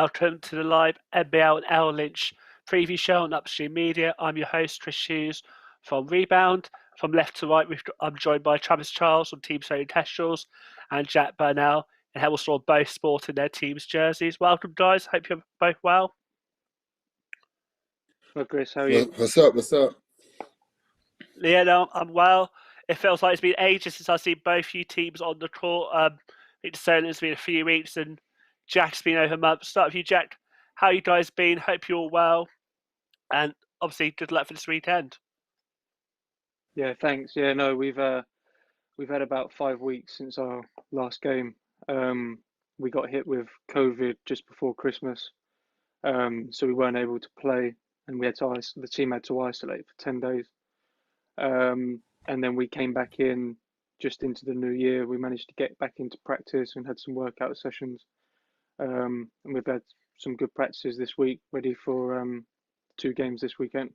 Welcome to the live NBL and Lynch preview show on UpStreamedia. I'm your host, Chris Hughes from Rebound. From left to right, I'm joined by Travis Charles from Team Sony Testrals and Jack Burnell and Hemelstorm, both sporting their team's jerseys. Welcome, guys. Hope you're both well. Well, Chris, how are you? What's up? What's up? Yeah, no, I'm well. It feels like it's been ages since I've seen both you teams on the court. I think Sony's been a few weeks and Jack's been over a month. Start with you, Jack. How you guys been? Hope you're all well. And obviously, good luck for this weekend. Yeah, thanks. Yeah, no, we've had about 5 weeks since our last game. We got hit with COVID just before Christmas, so we weren't able to play, and the team had to isolate for 10 days. And then we came back in just into the new year. We managed to get back into practice and had some workout sessions. And we've had some good practices this week, ready for 2 games this weekend.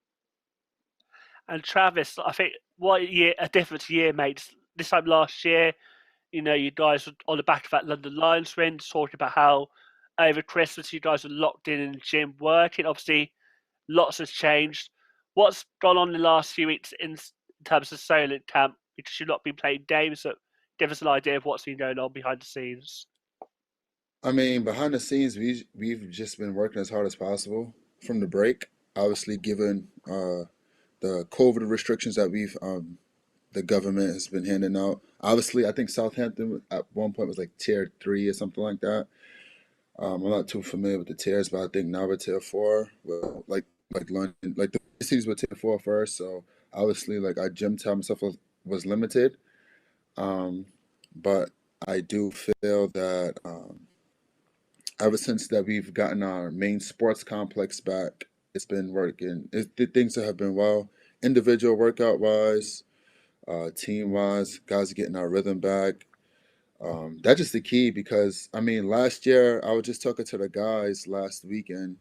And Travis, I think a different year made. This time last year, you guys were on the back of that London Lions win, talking about how over Christmas you guys were locked in the gym working. Obviously, lots has changed. What's gone on in the last few weeks in terms of Solent camp? Because you've not been playing games, so give us an idea of what's been going on behind the scenes. I mean, behind the scenes, we've just been working as hard as possible from the break. Obviously, given the COVID restrictions that the government has been handing out. Obviously, I think Southampton at one point was like tier 3 or something like that. I'm not too familiar with the tiers, but I think now we're tier 4. Well, like London, like the cities were tier 4 first. So obviously, like our gym time stuff was limited. But I do feel that ever since that we've gotten our main sports complex back, it's been working. Things have been well, individual workout wise, team wise. Guys are getting our rhythm back. That's just the key because I mean, last year I was just talking to the guys last weekend.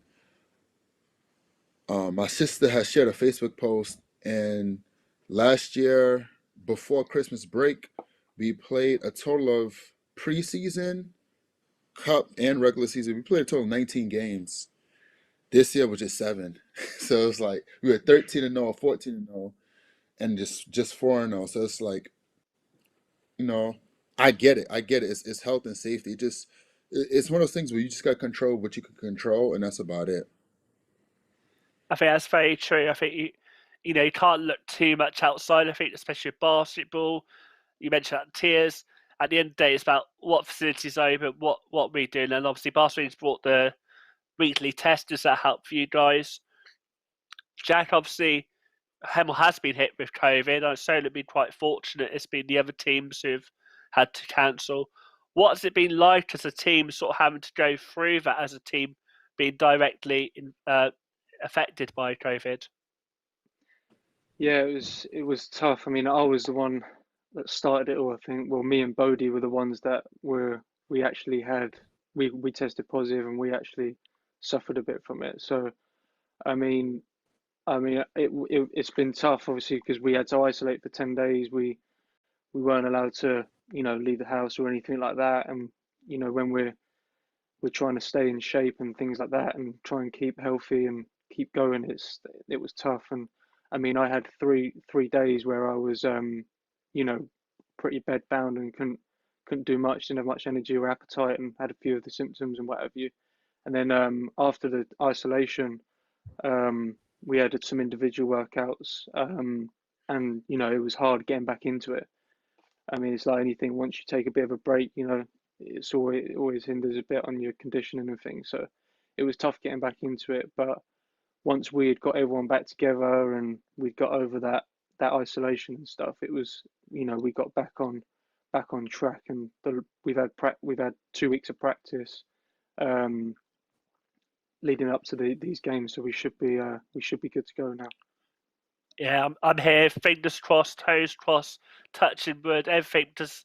My sister has shared a Facebook post, and last year before Christmas break, we played a total of preseason, cup, and regular season. We played a total of 19 games. This year was just 7. So it's like we were 13-0, 14-0, and just 4-0. So it's like, I get it. It's health and safety. It's one of those things where you just got to control what you can control, and that's about it. I think that's very true. I think you can't look too much outside. I think especially with basketball, you mentioned that tiers. At the end of the day, it's about what facilities are open, what we're doing, and obviously basketball's brought the weekly test. Does that help for you guys? Jack, obviously, Hemel has been hit with COVID. I've certainly been quite fortunate. It's been the other teams who've had to cancel. What's it been like as a team, sort of having to go through that as a team, being directly affected by COVID? Yeah, it was tough. I mean, I was the one that started it all. I think. Well, me and Bodie were the ones that we actually had we tested positive and we actually suffered a bit from it. So, I mean, it's been tough, obviously, because we had to isolate for 10 days. We weren't allowed to, leave the house or anything like that. And when we're trying to stay in shape and things like that, and try and keep healthy and keep going, it was tough. And I mean, I had three days where I was, pretty bed bound and couldn't do much, didn't have much energy or appetite, and had a few of the symptoms and what have you. And then after the isolation, we had some individual workouts, and it was hard getting back into it. I mean, it's like anything. Once you take a bit of a break, it always hinders a bit on your conditioning and things. So it was tough getting back into it. But once we had got everyone back together and we'd got over that isolation and stuff, it was, we got back on track. And we've had 2 weeks of practice leading up to these games, so we should be good to go now. Yeah, I'm here. Fingers crossed, toes crossed, touching wood, everything. Just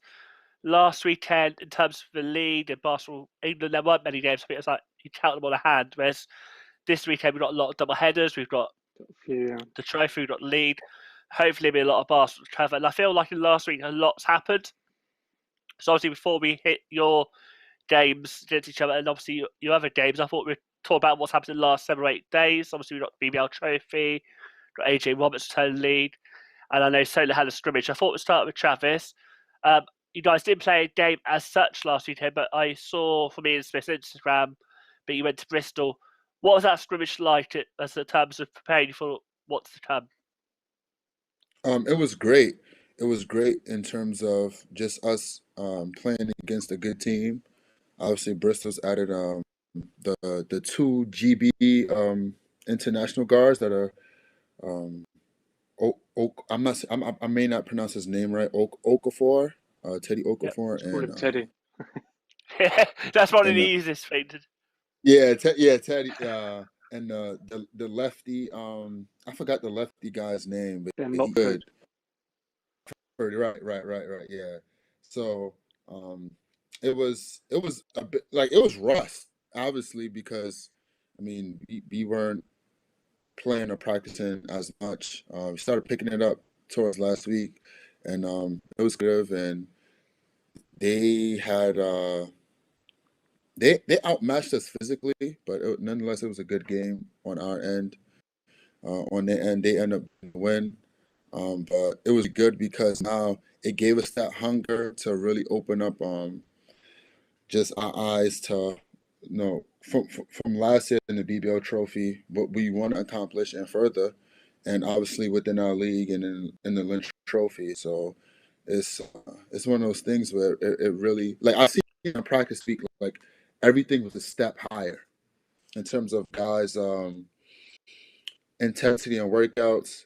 last weekend, in terms of the league and basketball, England, there weren't many games. I think it was like you count them on a hand. Whereas this weekend, we've got a lot of double headers. We've got the trophy, we've got the league. Hopefully, there'll be a lot of basketball to cover. And I feel like in last week, a lot's happened. So obviously, before we hit your games against each other, and obviously your other games. I thought we'd talk about what's happened in the last 7 or 8 days. Obviously, we got the BBL Trophy, got AJ Roberts turn lead, and I know Solar had a scrimmage. I thought we'd start with Travis. You guys didn't play a game as such last weekend, but I saw from Ian Smith's Instagram that you went to Bristol. What was that scrimmage like as in terms of preparing for what's to come? It was great. It was great in terms of just us playing against a good team. Obviously, Bristol's added the two GB international guards that are I may not pronounce his name right. Okafor, Teddy Yep. Okafor, Let's call him and Teddy. That's one of and the easiest things. Teddy, and the lefty. I forgot the lefty guy's name, but Ben he Mockford. good. Right. Yeah. So it was a bit like it was rust, obviously, because I mean we weren't playing or practicing as much. We started picking it up towards last week, and it was good. And they had they outmatched us physically, but nonetheless, it was a good game on our end. On their end, they ended up win. But it was good because now it gave us that hunger to really open up just our eyes to from last year in the BBL trophy, what we want to accomplish and further, and obviously within our league and in the Lynch trophy. So it's one of those things where it really, like, I see in practice speak, like everything was a step higher in terms of guys intensity and workouts,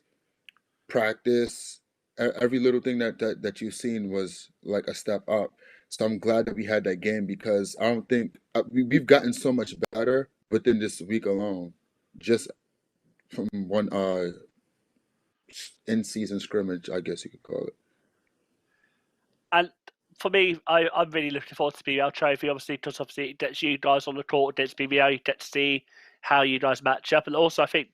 practice, every little thing that you've seen was like a step up. So I'm glad that we had that game because I don't think we've gotten so much better within this week alone, just from one in season scrimmage, I guess you could call it. And for me, I'm really looking forward to BBL Trophy, obviously, because obviously it gets you guys on the court against BBL. You get to see how you guys match up. And also, I think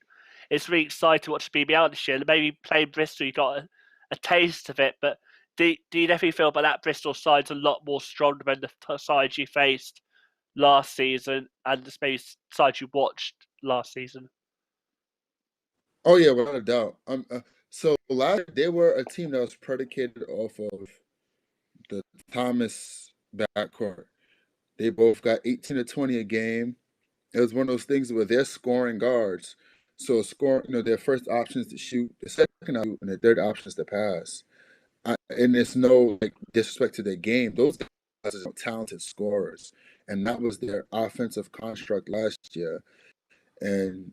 it's really exciting to watch BBL this year. And maybe playing Bristol, you got a taste of it. But do you definitely feel that that Bristol side's a lot more stronger than the side you faced last season and the space side you watched last season? Oh yeah, without a doubt. So last they were a team that was predicated off of the Thomas backcourt. They both got 18 to 20 a game. It was one of those things where they're scoring guards. So scoring, their first option is to shoot, the second option and the third option is to pass. And it's no like disrespect to their game. Those guys are talented scorers, and that was their offensive construct last year. And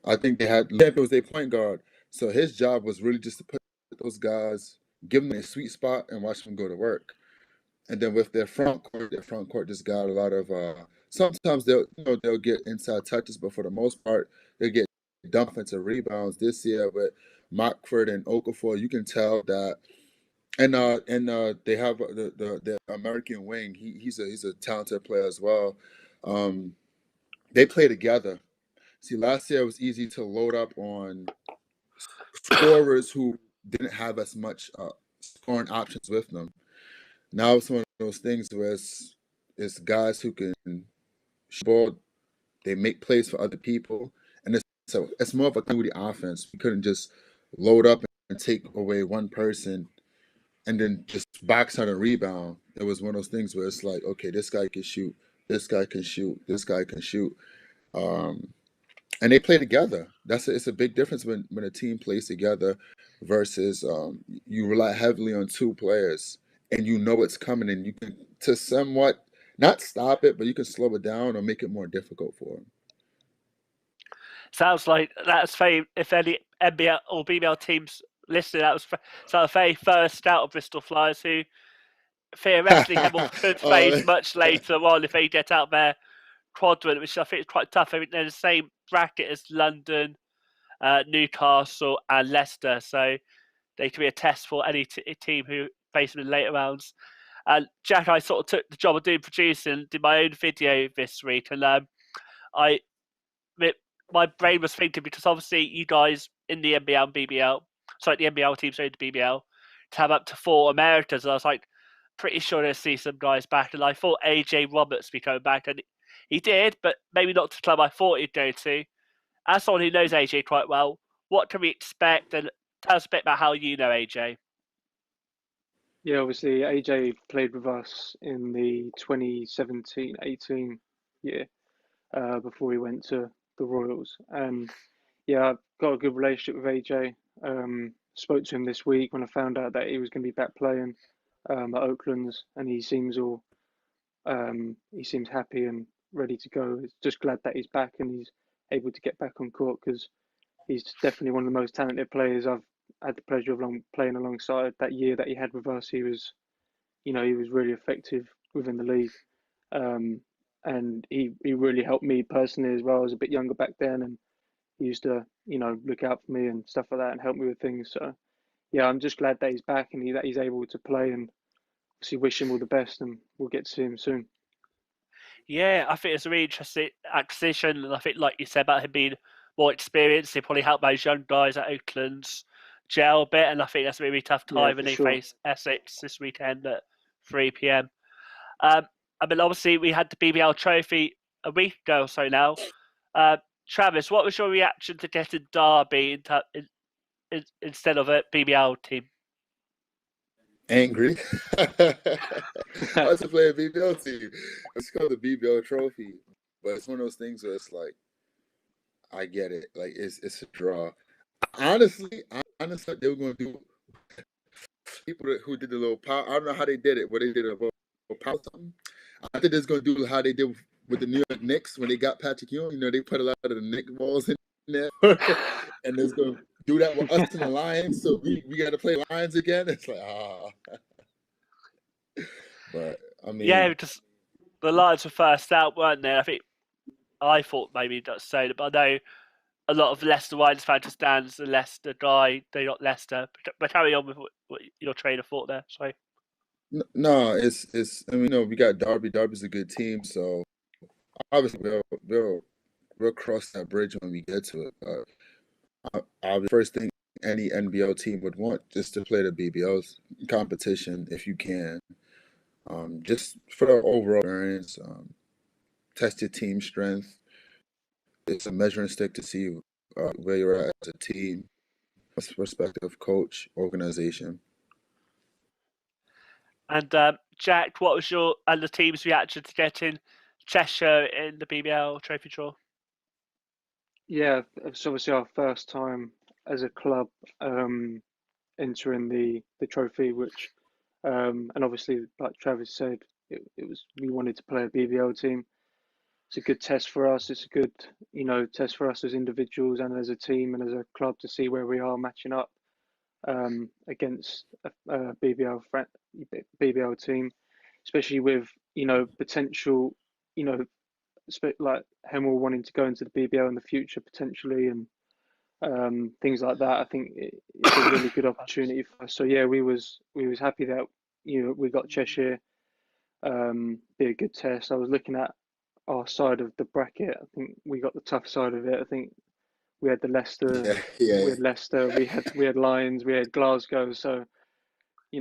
I think they had Lamp was their point guard, so his job was really just to put those guys, give them a sweet spot, and watch them go to work. And then with their front court just got a lot of. Sometimes they'll get inside touches, but for the most part, they get offensive rebounds. This year with Mockford and Okafor, you can tell that. And they have the American wing. He's a talented player as well. They play together. See, last year it was easy to load up on scorers who didn't have as much scoring options with them. Now it's one of those things where it's guys who can shoot the ball, they make plays for other people, and it's more of a continuity offense. We couldn't just load up and take away one person and then just box out a rebound. It was one of those things where it's like, okay, this guy can shoot, this guy can shoot, this guy can shoot. And they play together. It's a big difference when a team plays together versus you rely heavily on two players and you know it's coming and you can to somewhat not stop it, but you can slow it down or make it more difficult for them. Sounds like that's very, if any NBL or BBL teams listening, that was the very first out of Bristol Flyers who theoretically Hemel could face much later on if they get out their quadrant, which I think is quite tough. I think they're the same bracket as London, Newcastle, and Leicester, so they can be a test for any team who face them in later rounds. And Jack, I sort of took the job of doing producing, did my own video this week, and my brain was thinking because obviously you guys in the NBL and BBL, sorry, the NBL teams in the BBL, to have up to 4 Americans, and I was like, pretty sure to see some guys back, and I thought AJ Roberts would be coming back, and he did, but maybe not to the club I thought he'd go to. As someone who knows AJ quite well, what can we expect? And tell us a bit about how you know AJ. Yeah, obviously AJ played with us in the 2017-18 year before he went to the Royals, and yeah, I've got a good relationship with AJ. Spoke to him this week when I found out that he was going to be back playing at Oakland's, and he seems happy and ready to go. Just glad that he's back and he's able to get back on court, because he's definitely one of the most talented players I've had the pleasure of playing alongside. That year that he had with us, he was really effective within the league, and he really helped me personally as well. I was a bit younger back then, and he used to look out for me and stuff like that and help me with things. So yeah, I'm just glad that he's back and that he's able to play, and obviously wish him all the best, and we'll get to see him soon. Yeah, I think it's a really interesting acquisition, and I think, like you said about him being more experienced, he probably helped those young guys at Oakland's gel a bit, and I think that's a really tough Yeah, time when for they sure. face Essex this weekend at 3 p.m. I mean, obviously, we had the BBL trophy a week ago or so now. Travis, what was your reaction to getting Derby instead of a BBL team? Angry. I was to play a BBL team. It's called the BBL trophy, but it's one of those things where it's like, I get it. Like it's a draw. Honestly, they were going to do people who did the little power. I don't know how they did it, but they did a little power something. I think they're going to do how they did with the New York Knicks when they got Patrick Ewing. You know, they put a lot of the Knick balls in there, and they're going to do that with us and the Lions. So we got to play Lions again. It's like But I mean, yeah, because the Lions were first out, weren't they? I thought maybe that's so, but I know a lot of Leicester Lions fans just stands the Leicester guy. They got Leicester, but carry on with what your trainer thought there. Sorry. no, it's. I mean, we got Derby. Derby's a good team, so obviously we'll cross that bridge when we get to it. The first thing any NBL team would want just to play the BBL competition if you can. Just for the overall experience, test your team strength. It's a measuring stick to see where you're at as a team, respective coach, organization. And Jack, what was your and the team's reaction to getting Cheshire in the BBL trophy draw? Yeah, it's obviously our first time as a club entering the trophy, which and obviously, like Travis said, we wanted to play a BBL team. It's a good test for us. It's a good test for us as individuals and as a team and as a club to see where we are matching up against a BBL team, especially with potential like Hemel wanting to go into the BBL in the future potentially, and things like that. I think it's a really good opportunity for us. So yeah, we was happy that we got Cheshire. Be a good test. I was looking at our side of the bracket. I think we got the tough side of it. I think we had the Leicester, Yeah. we had Lions, we had Glasgow. So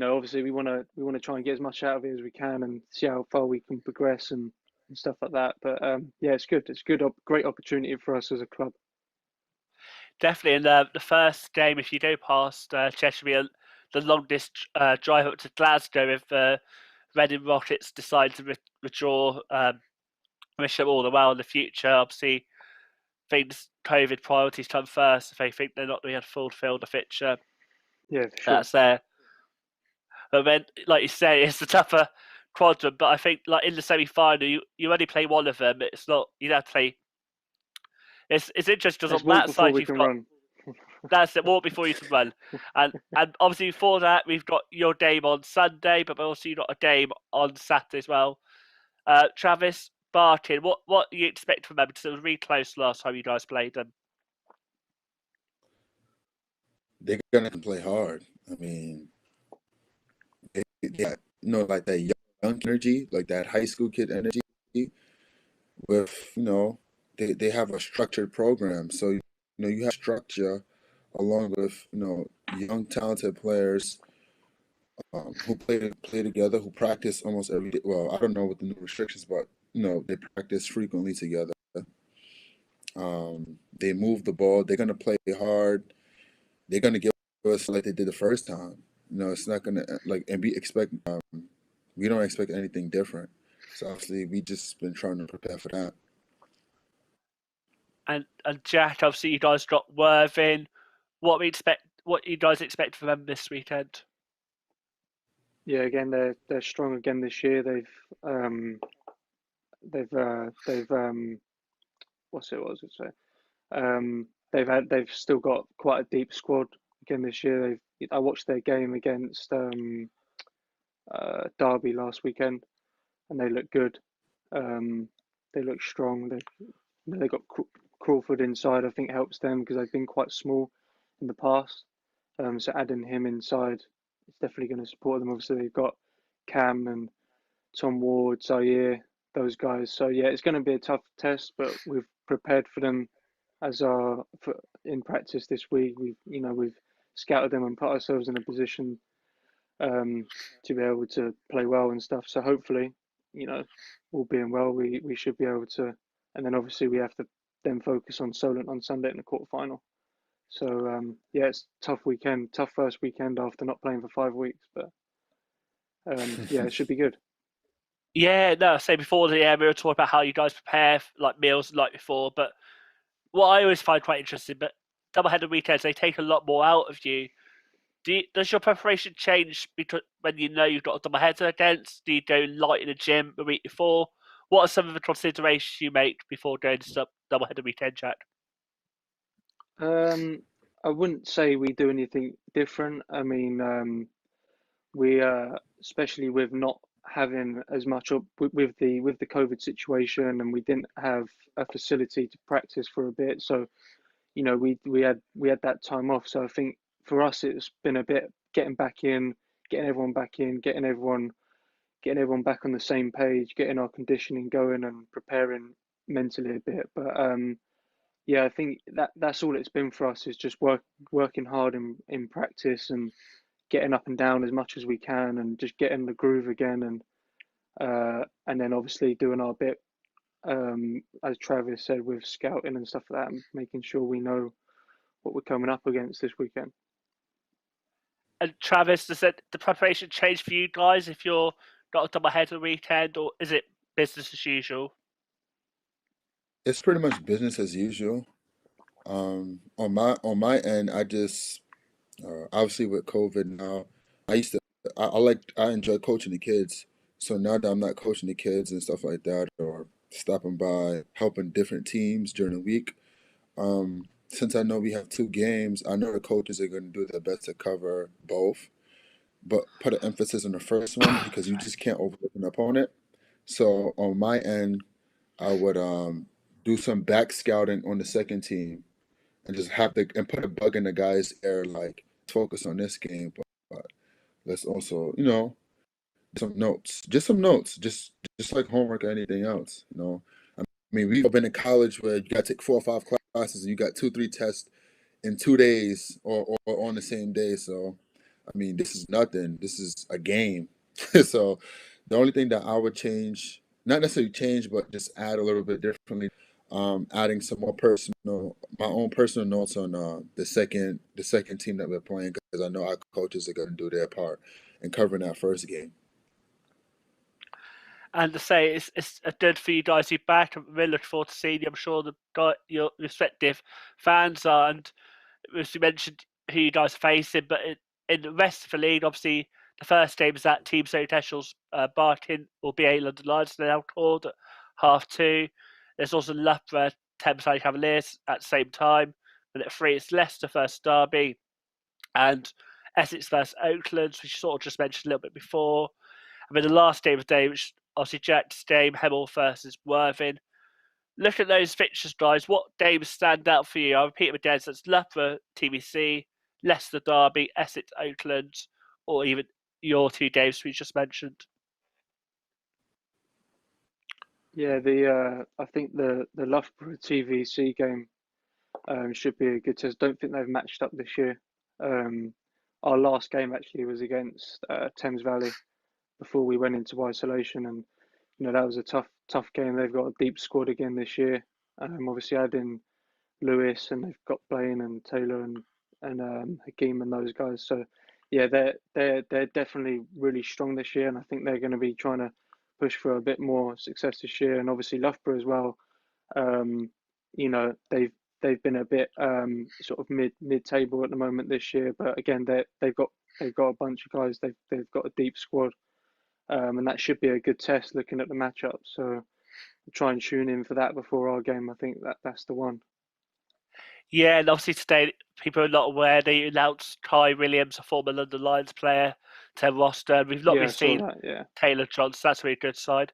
obviously we want to try and get as much out of it as we can and see how far we can progress and stuff like that. But yeah, it's good. It's good, great opportunity for us as a club. Definitely, and the first game, if you go past Cheshire, the longest drive up to Glasgow if Reading Rockets decide to withdraw. Wish them all the well in the future. Obviously, things COVID priorities come first. If they think they're not going to fulfil the fixture, Yeah, for sure. that's there. But then, like you say, it's a tougher quadrant. But I think, like in the semi-final, you only play one of them. It's not you have to play. It's interesting because on that side you've got run. That's it. Walk before you can run, and obviously before that we've got your game on Sunday, but also you've got a game on Saturday as well. Travis Barkin, what do you expect from them? Because it was really close last time you guys played them. They're gonna play hard. I mean, they got, like that young energy, like that high school kid energy. With they have a structured program, so you have structure along with young talented players who play together, who practice almost every day. Well, I don't know with the new restrictions, but they practice frequently together. They move the ball. They're gonna play hard. They're gonna give us like they did the first time. It's not gonna and we don't expect anything different. So obviously, we just been trying to prepare for that. And Jack, obviously you guys got Worthing. What you guys expect from them this weekend? Yeah, again they're strong again this year. They've what's it was it say? They've still got quite a deep squad again this year. I watched their game against Derby last weekend, and they look good. They look strong. They got Crawford inside. I think helps them because they've been quite small in the past. So adding him inside is definitely going to support them. Obviously, they've got Cam and Tom Ward, Zaire, those guys. So yeah, it's going to be a tough test, but we've prepared for them in practice this week. We've scouted them and put ourselves in a position to be able to play well and stuff. So hopefully, all being well, we should be able to. And then obviously we have to then focus on Solent on Sunday in the quarterfinal. So yeah, it's tough first weekend after not playing for 5 weeks, but yeah, it should be good. Yeah, no, I say before we were talking about how you guys prepare like meals like before, but what I always find quite interesting, but double-header weekends, they take a lot more out of you. Does your preparation change because when you've got a double-header against? Do you go light in the gym the week before? What are some of the considerations you make before going to double-header weekend, Jack? I wouldn't say we do anything different. I mean, we especially with not having as much with the COVID situation, and we didn't have a facility to practice for a bit. So we had that time off. So I think for us it's been a bit getting back in, getting everyone back in, getting everyone back on the same page, getting our conditioning going and preparing mentally a bit. But yeah, I think that's all it's been for us is just working hard in practice and getting up and down as much as we can and just getting the groove again and then obviously doing our bit as Travis said with scouting and stuff like that and making sure we know what we're coming up against this weekend. And Travis, does the preparation change for you guys if you're got a double-header weekend, or is it business as usual? It's pretty much business as usual. On my end, I just obviously with COVID now, I used to I enjoy coaching the kids. So now that I'm not coaching the kids and stuff like that, or stopping by helping different teams during the week, since I know we have two games, I know the coaches are going to do their best to cover both, but put an emphasis on the first one because you just can't overlook an opponent. So on my end, I would do some back scouting on the second team and just and put a bug in the guy's ear like focus on this game, but let's also some notes, just like homework or anything else. I mean, we've been in college where you got to take 4 or 5 classes and you got 2, 3 tests in 2 days or on the same day. So I mean, this is nothing. This is a game. So the only thing that I would change, not necessarily change, but just add a little bit differently, adding some more my own personal notes on the second team that we're playing because I know our coaches are going to do their part in covering that first game. And to say it's good for you guys to be back. I'm really looking forward to seeing you. I'm sure your respective fans are. And as you mentioned, who you guys are facing, but in the rest of the league, obviously the first game is at Team St. Eshel's Barking or BA London Lions. They're now called at 2:30. There's also Loughborough Thameside Cavaliers at the same time. And at 3, it's Leicester versus Derby and Essex versus Oakland, which you sort of just mentioned a little bit before. And then the last game of the day, which obviously Jack's game, Hemel versus Worthing. Look at those fixtures, guys. What games stand out for you? I'll repeat them again. So it's Loughborough TBC, Leicester Derby, Essex Oakland, or even your 2 games we just mentioned. Yeah, I think the Loughborough TVC game should be a good test. Don't think they've matched up this year. our last game actually was against Thames Valley before we went into isolation, and that was a tough game. They've got a deep squad again this year. Obviously adding Lewis, and they've got Blaine and Taylor and Hakeem and those guys. So yeah, they're definitely really strong this year, and I think they're going to be trying to push for a bit more success this year. And obviously Loughborough as well. They've been a bit sort of mid table at the moment this year, but again they've got a bunch of guys. They've got a deep squad, and that should be a good test looking at the matchup. So try and tune in for that before our game. I think that's the one. Yeah, and obviously today people are not aware they announced Kai Williams, a former London Lions player, to their roster. We've not really seen Taylor Johnson. That's a really good side.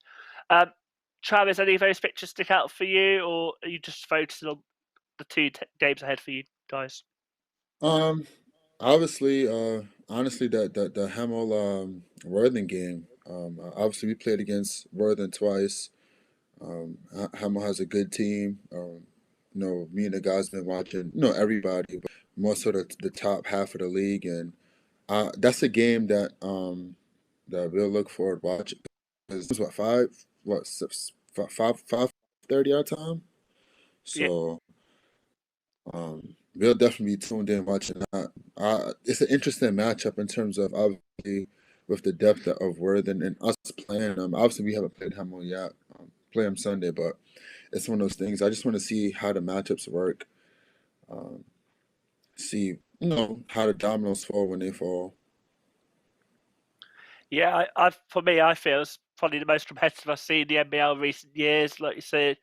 Travis, any of those pictures stick out for you, or are you just focusing on the two games ahead for you guys? Obviously, honestly, the Hemel Worthing game. Obviously, we played against Worthing twice. Hemel has a good team. Me and the guys been watching. Everybody, but more so the top half of the league, and that's a game that that we'll look forward to watching. It's what 5:30 our time. So we'll definitely be tuned in watching that. It's an interesting matchup in terms of obviously with the depth of Worthing and us playing them. Obviously, we haven't played Hemel yet. Play them Sunday, but it's one of those things. I just want to see how the matchups work. See, how the dominoes fall when they fall. Yeah, for me, I feel it's probably the most competitive I've seen in the NBL in recent years. Like you said,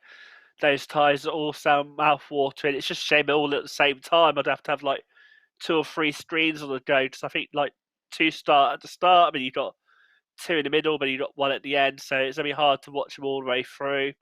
those ties all sound mouth-watering. It's just a shame all at the same time. I'd have to have like 2 or 3 screens on the go, because I think like 2 start at the start. I mean, you've got 2 in the middle, but you've got 1 at the end, so it's going to be hard to watch them all the way through.